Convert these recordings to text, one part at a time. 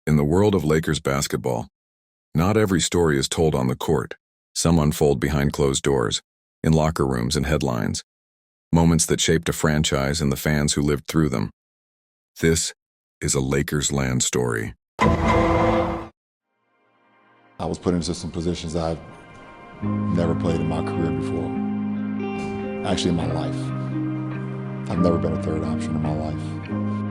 In the world of Lakers basketball, not every story is told on the court. Some unfold behind closed doors, in locker rooms and headlines. Moments that shaped a franchise and the fans who lived through them. This is a Lakers land story. I was put into some positions I've never played in my career before. Actually, in my life. I've never been a third option in my life.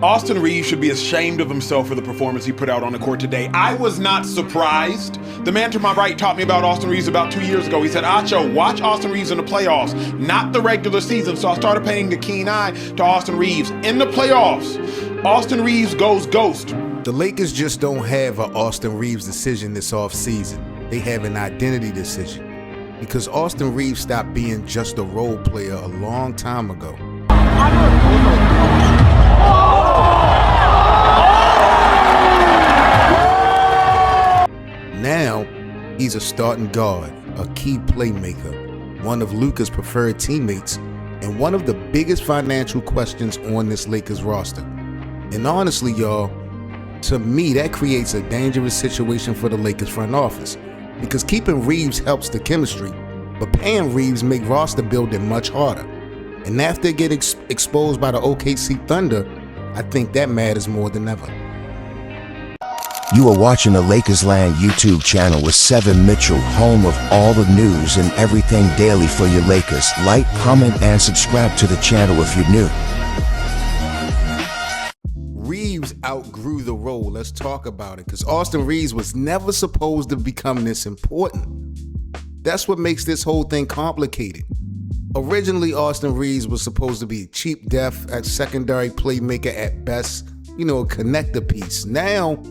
Austin Reaves should be ashamed of himself for the performance he put out on the court today. I was not surprised. The man to my right taught me about Austin Reaves about 2 years ago. He said, Acho, watch Austin Reaves in the playoffs, not the regular season. So I started paying a keen eye to Austin Reaves. In the playoffs, Austin Reaves goes ghost. The Lakers just don't have an Austin Reaves decision this offseason. They have an identity decision. Because Austin Reaves stopped being just a role player a long time ago. Now, he's a starting guard, a key playmaker, one of Luka's preferred teammates, and one of the biggest financial questions on this Lakers roster. And honestly, y'all, to me, that creates a dangerous situation for the Lakers front office. Because keeping Reaves helps the chemistry, but paying Reaves make roster building much harder. And after they get exposed by the OKC Thunder, I think that matters more than ever. You are watching the Lakers Land YouTube channel with Seven Mitchell, home of all the news and everything daily for your Lakers. Like, comment, and subscribe to the channel if you're new. Reaves outgrew the role. Let's talk about it, because Austin Reaves was never supposed to become this important. That's what makes this whole thing complicated. Originally, Austin Reaves was supposed to be cheap depth, a secondary playmaker at best, a connector piece. Now,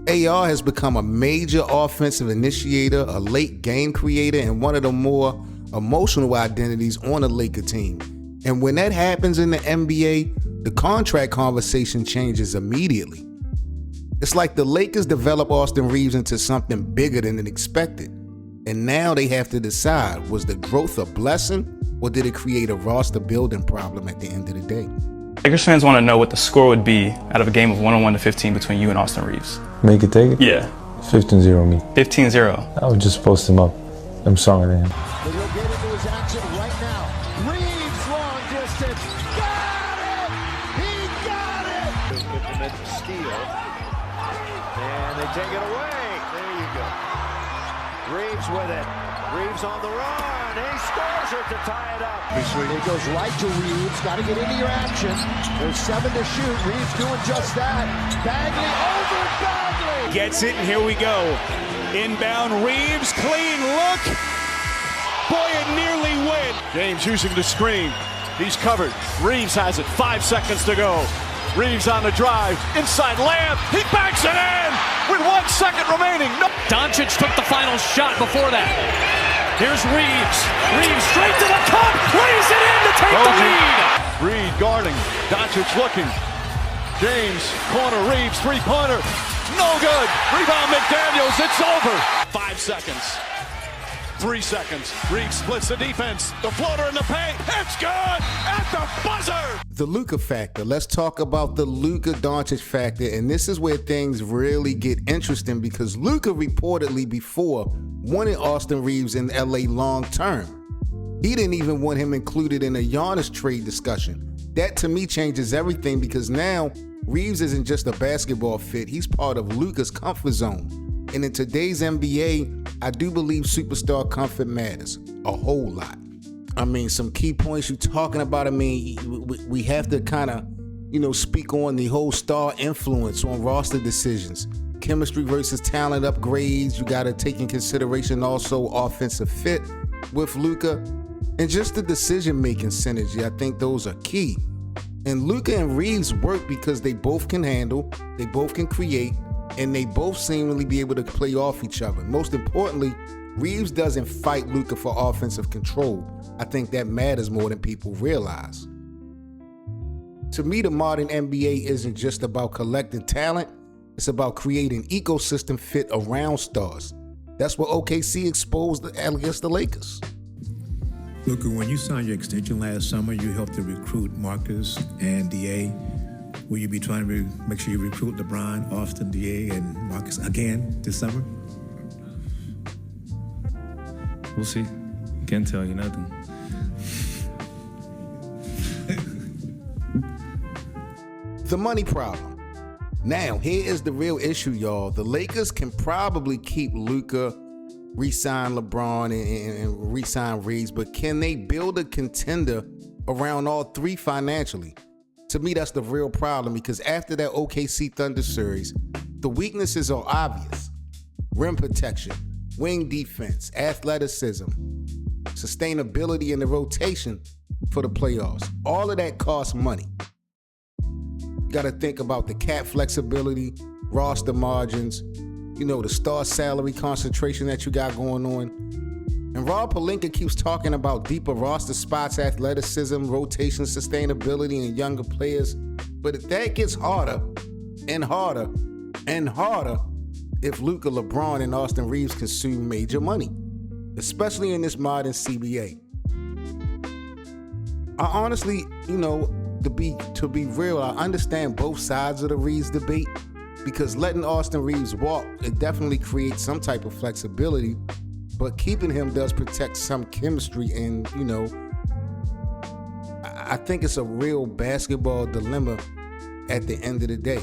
AR has become a major offensive initiator, a late game creator, and one of the more emotional identities on a Laker team. And when that happens in the NBA, the contract conversation changes immediately. It's like the Lakers develop Austin Reaves into something bigger than expected. And now they have to decide, was the growth a blessing, or did it create a roster building problem at the end of the day? Lakers fans want to know what the score would be out of a game of 101 to 15 between you and Austin Reaves. Make it take it? Yeah. 15-0 me. 15-0. I would just post him up. I'm stronger than him. But he'll get into his action right now. Reaves, long distance. Got it! He got it! Good commit to steal. And they take it away. There you go. Reaves with it. Reaves on the run. He scores it to tie it up. It goes right to Reaves. Got to get into your action. There's 7 to shoot. Reaves doing just that. Bagley over Bagley. Gets it, and here we go. Inbound Reaves, clean look. Boy, it nearly went. James using the screen. He's covered. Reaves has it. 5 seconds to go. Reaves on the drive. Inside layup. He banks it in with 1 second remaining. No. Dončić took the final shot before that. Here's Reaves. Reaves straight to the cup. Lays it in to take the lead. Reed guarding. Dončić looking. James, corner, Reaves, three-pointer. No good. Rebound McDaniels. It's over. 5 seconds. 3 seconds. Reaves splits the defense. The floater in the paint. It's good at the buzzer. The Luka factor. Let's talk about the Luka Dončić factor. And this is where things really get interesting, because Luka reportedly before wanted Austin Reaves in LA long term. He didn't even want him included in a Giannis trade discussion. That to me changes everything, because now Reaves isn't just a basketball fit. He's part of Luka's comfort zone. And in today's NBA, I do believe superstar comfort matters a whole lot. I mean, some key points you're talking about. I mean, we have to kind of, speak on the whole star influence on roster decisions. Chemistry versus talent upgrades. You got to take in consideration also offensive fit with Luka. And just the decision-making synergy. I think those are key. And Luka and Reaves work because they both can handle, they both can create, and they both seemingly be able to play off each other. Most importantly, Reaves doesn't fight Luka for offensive control. I think that matters more than people realize. To me, the modern NBA isn't just about collecting talent. It's about creating ecosystem fit around stars. That's what OKC exposed against the Lakers. Luka, when you signed your extension last summer, you helped to recruit Marcus and DA. Will you be trying to make sure you recruit LeBron, Austin, DA, and Marcus again this summer? We'll see. Can't tell you nothing. The money problem. Now, here is the real issue, y'all. The Lakers can probably keep Luka, re-sign LeBron, and re-sign Reaves, but can they build a contender around all three financially? To me, that's the real problem, because after that OKC Thunder series, the weaknesses are obvious. Rim protection, wing defense, athleticism, sustainability in the rotation for the playoffs. All of that costs money. You got to think about the cap flexibility, roster margins, the star salary concentration that you got going on. And Rob Pelinka keeps talking about deeper roster spots, athleticism, rotation, sustainability, and younger players. But that gets harder and harder and harder if Luka, LeBron, and Austin Reaves consume major money, especially in this modern CBA. I honestly, to be real, I understand both sides of the Reaves debate, because letting Austin Reaves walk, it definitely creates some type of flexibility, but keeping him does protect some chemistry, and I think it's a real basketball dilemma at the end of the day.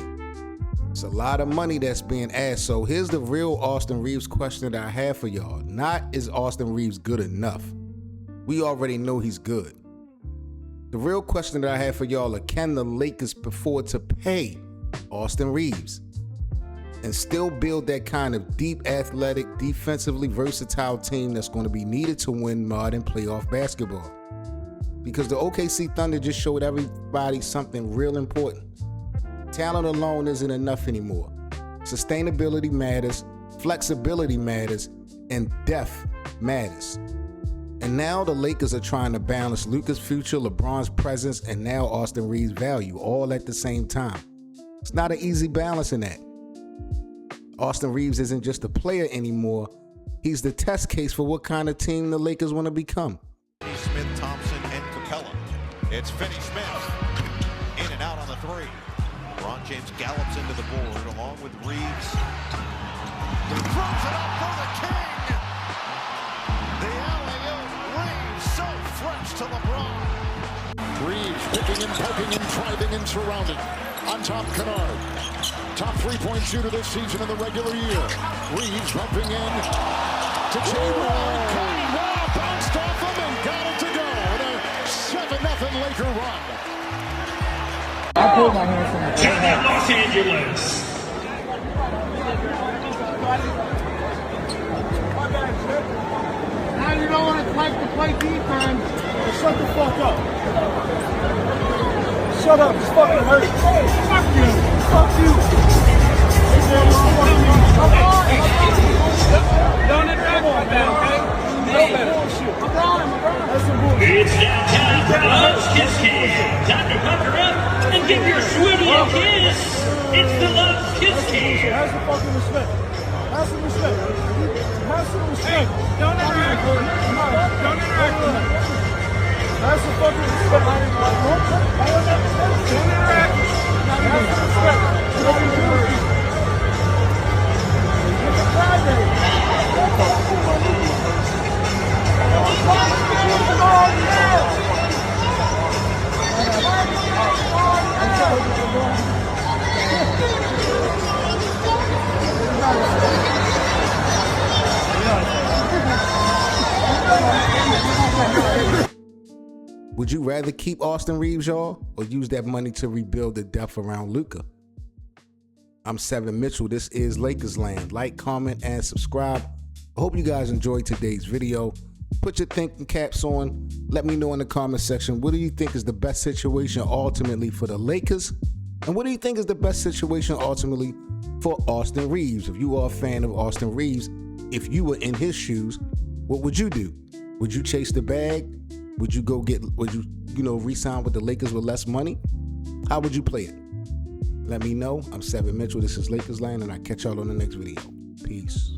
It's a lot of money that's being asked. So here's the real Austin Reaves question that I have for y'all. Not is Austin Reaves good enough? We already know he's good. The real question that I have for y'all are, can the Lakers afford to pay Austin Reaves and still build that kind of deep, athletic, defensively versatile team that's going to be needed to win modern playoff basketball? Because the OKC Thunder just showed everybody something real important. Talent alone isn't enough anymore. Sustainability matters, flexibility matters, and depth matters. And now the Lakers are trying to balance Luka's future, LeBron's presence, and now Austin Reaves' value, all at the same time. It's not an easy balance in that. Austin Reaves isn't just a player anymore. He's the test case for what kind of team the Lakers want to become. Smith, Thompson, and Capella. It's Finney-Smith. In and out on the three. LeBron James gallops into the board along with Reaves. He throws it up for the king. The alley-oop. Reaves so fresh to LeBron. Reaves picking and poking and driving and surrounding. On top, Kennard. Top three-point shooter this season in the regular year. Reaves bumping in to J-Roy. Wow, bounced off him and got it to go. And a 7-0 Laker run. I pulled my hand from the Los Angeles. Now you don't want to play defense. Shut the fuck up. Shut up. It's fucking hurt. Fuck you. Fuck you. Don't interact with that, okay? No bullshit. It's now time for Love's Kiss Cam. Time to pucker up and give your sweetie a kiss. It's the Love's Kiss Cam. Have some fucking respect. Have some respect. Have some respect. Don't interact with me. Don't interact with me. Have some fucking respect. Don't interact. Have some respect. It's a Friday. Would you rather keep Austin Reaves, y'all, or use that money to rebuild the depth around Luka? I'm Seven Mitchell. This is Lakers Land. Like, comment, and subscribe. I hope you guys enjoyed today's video. Put your thinking caps on. Let me know in the comment section, what do you think is the best situation ultimately for the Lakers? And what do you think is the best situation ultimately for Austin Reaves? If you are a fan of Austin Reaves, if you were in his shoes, what would you do? Would you chase the bag? Would you re-sign with the Lakers with less money? How would you play it? Let me know. I'm Seven Mitchell. This is Lakers Land, and I'll catch y'all on the next video. Peace.